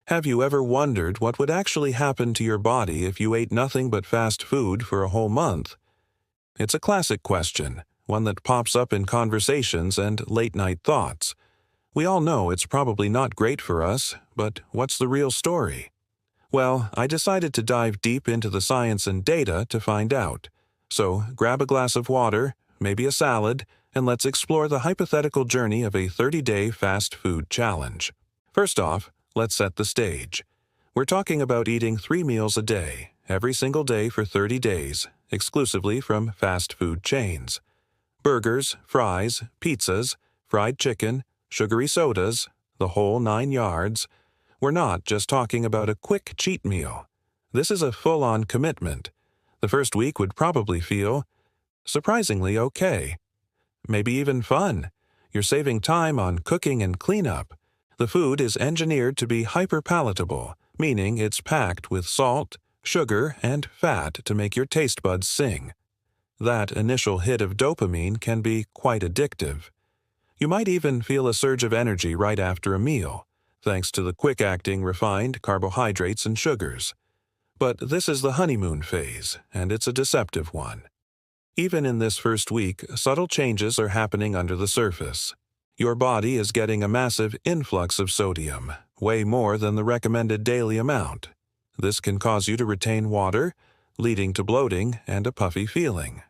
Have you ever wondered what would actually happen to your body if you ate nothing but fast food for a whole month? It's a classic question, one that pops up in conversations and late-night thoughts. We all know it's probably not great for us, but what's the real story? Well, I decided to dive deep into the science and data to find out. So grab a glass of water, maybe a salad, and let's explore the hypothetical journey of a 30-day fast food challenge. First off, let's set the stage. We're talking about eating 3 meals a day, every single day for 30 days, exclusively from fast food chains. Burgers, fries, pizzas, fried chicken, sugary sodas, the whole 9 yards. We're not just talking about a quick cheat meal. This is a full-on commitment. The first week would probably feel surprisingly okay. Maybe even fun. You're saving time on cooking and cleanup. The food is engineered to be hyper-palatable, meaning it's packed with salt, sugar, and fat to make your taste buds sing. That initial hit of dopamine can be quite addictive. You might even feel a surge of energy right after a meal, thanks to the quick-acting refined carbohydrates and sugars. But this is the honeymoon phase, and it's a deceptive one. Even in this first week, subtle changes are happening under the surface. Your body is getting a massive influx of sodium, way more than the recommended daily amount. This can cause you to retain water, leading to bloating and a puffy feeling.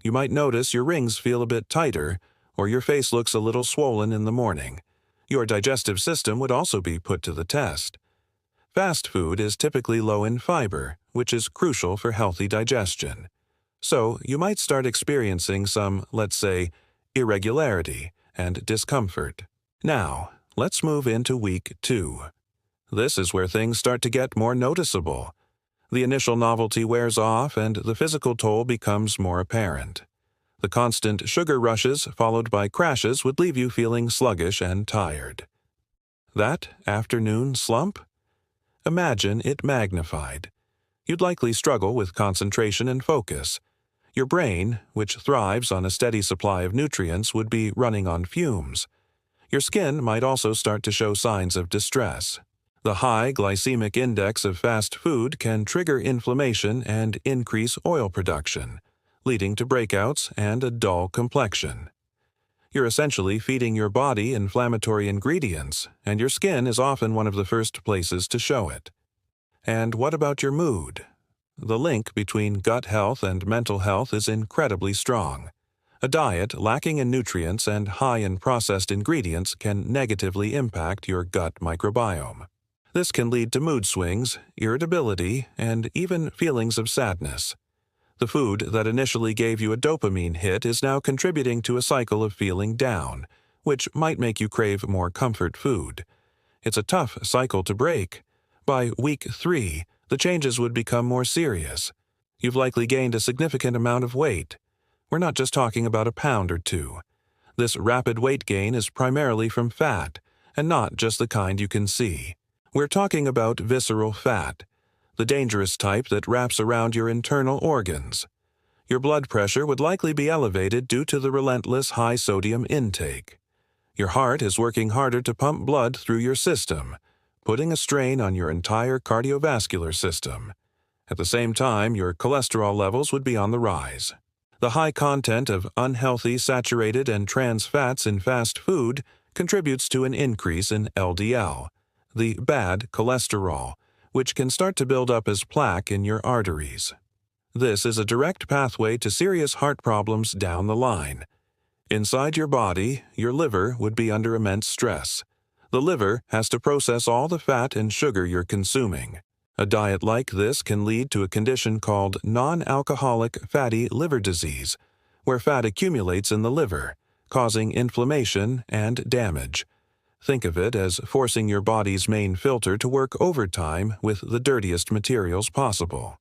You might notice your rings feel a bit tighter, or your face looks a little swollen in the morning. Your digestive system would also be put to the test. Fast food is typically low in fiber, which is crucial for healthy digestion. So you might start experiencing some, let's say, irregularity and discomfort. Now, let's move into week 2. This is where things start to get more noticeable. The initial novelty wears off and the physical toll becomes more apparent. The constant sugar rushes followed by crashes would leave you feeling sluggish and tired. That afternoon slump? Imagine it magnified. You'd likely struggle with concentration and focus. Your brain, which thrives on a steady supply of nutrients, would be running on fumes. Your skin might also start to show signs of distress. The high glycemic index of fast food can trigger inflammation and increase oil production, leading to breakouts and a dull complexion. You're essentially feeding your body inflammatory ingredients, and your skin is often one of the first places to show it. And what about your mood? The link between gut health and mental health is incredibly strong. A diet lacking in nutrients and high in processed ingredients can negatively impact your gut microbiome. This can lead to mood swings, irritability, and even feelings of sadness. The food that initially gave you a dopamine hit is now contributing to a cycle of feeling down, which might make you crave more comfort food. It's a tough cycle to break. By week 3, the changes would become more serious. You've likely gained a significant amount of weight. We're not just talking about a pound or 2. This rapid weight gain is primarily from fat, and not just the kind you can see. We're talking about visceral fat, the dangerous type that wraps around your internal organs. Your blood pressure would likely be elevated due to the relentless high sodium intake. Your heart is working harder to pump blood through your system, putting a strain on your entire cardiovascular system. At the same time, your cholesterol levels would be on the rise. The high content of unhealthy saturated and trans fats in fast food contributes to an increase in LDL, the bad cholesterol, which can start to build up as plaque in your arteries. This is a direct pathway to serious heart problems down the line. Inside your body, your liver would be under immense stress. The liver has to process all the fat and sugar you're consuming. A diet like this can lead to a condition called non-alcoholic fatty liver disease, where fat accumulates in the liver, causing inflammation and damage. Think of it as forcing your body's main filter to work overtime with the dirtiest materials possible.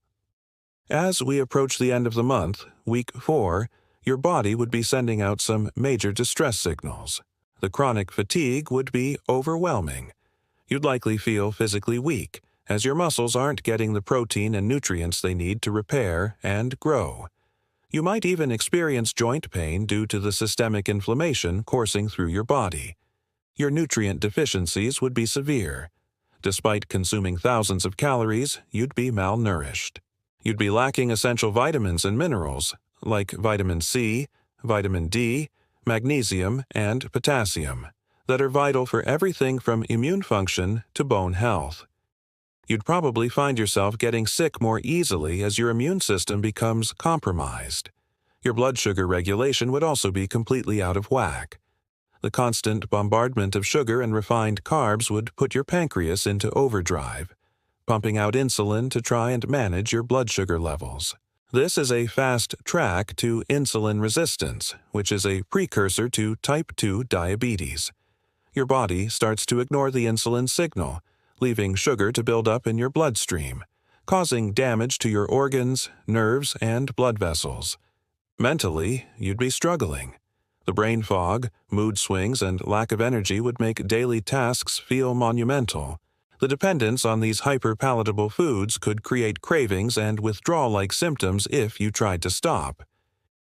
As we approach the end of the month, week 4, your body would be sending out some major distress signals. The chronic fatigue would be overwhelming. You'd likely feel physically weak, as your muscles aren't getting the protein and nutrients they need to repair and grow. You might even experience joint pain due to the systemic inflammation coursing through your body. Your nutrient deficiencies would be severe. Despite consuming thousands of calories, you'd be malnourished. You'd be lacking essential vitamins and minerals, like vitamin C, vitamin D, magnesium, and potassium, that are vital for everything from immune function to bone health. You'd probably find yourself getting sick more easily as your immune system becomes compromised. Your blood sugar regulation would also be completely out of whack. The constant bombardment of sugar and refined carbs would put your pancreas into overdrive, pumping out insulin to try and manage your blood sugar levels. This is a fast track to insulin resistance, which is a precursor to type 2 diabetes. Your body starts to ignore the insulin signal, leaving sugar to build up in your bloodstream, causing damage to your organs, nerves, and blood vessels. Mentally, you'd be struggling. The brain fog, mood swings, and lack of energy would make daily tasks feel monumental. The dependence on these hyperpalatable foods could create cravings and withdrawal-like symptoms if you tried to stop.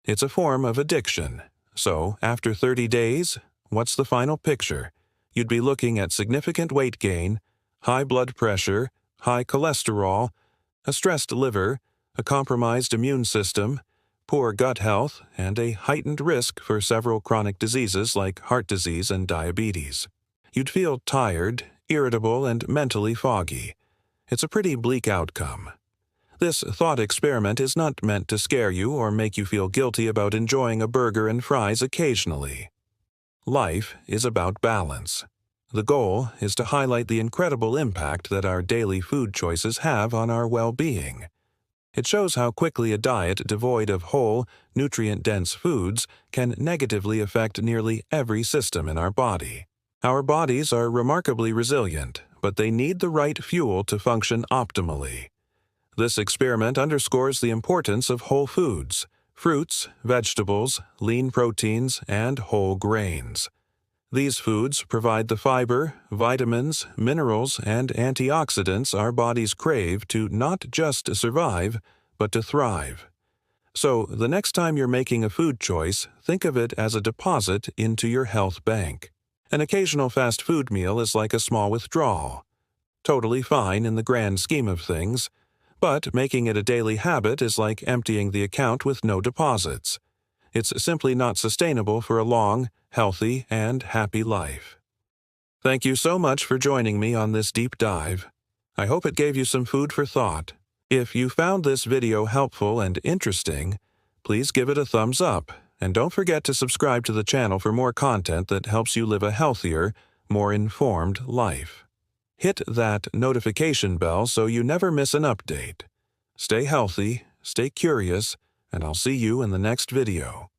It's a form of addiction. So, after 30 days, what's the final picture? You'd be looking at significant weight gain, high blood pressure, high cholesterol, a stressed liver, a compromised immune system, poor gut health, and a heightened risk for several chronic diseases like heart disease and diabetes. You'd feel tired, irritable, and mentally foggy. It's a pretty bleak outcome. This thought experiment is not meant to scare you or make you feel guilty about enjoying a burger and fries occasionally. Life is about balance. The goal is to highlight the incredible impact that our daily food choices have on our well-being. It shows how quickly a diet devoid of whole, nutrient-dense foods can negatively affect nearly every system in our body. Our bodies are remarkably resilient, but they need the right fuel to function optimally. This experiment underscores the importance of whole foods, fruits, vegetables, lean proteins, and whole grains. These foods provide the fiber, vitamins, minerals, and antioxidants our bodies crave to not just survive, but to thrive. So, the next time you're making a food choice, think of it as a deposit into your health bank. An occasional fast food meal is like a small withdrawal. Totally fine in the grand scheme of things, but making it a daily habit is like emptying the account with no deposits. It's simply not sustainable for a long, healthy, and happy life. Thank you so much for joining me on this deep dive. I hope it gave you some food for thought. If you found this video helpful and interesting, please give it a thumbs up, and don't forget to subscribe to the channel for more content that helps you live a healthier, more informed life. Hit that notification bell so you never miss an update. Stay healthy, stay curious, and I'll see you in the next video.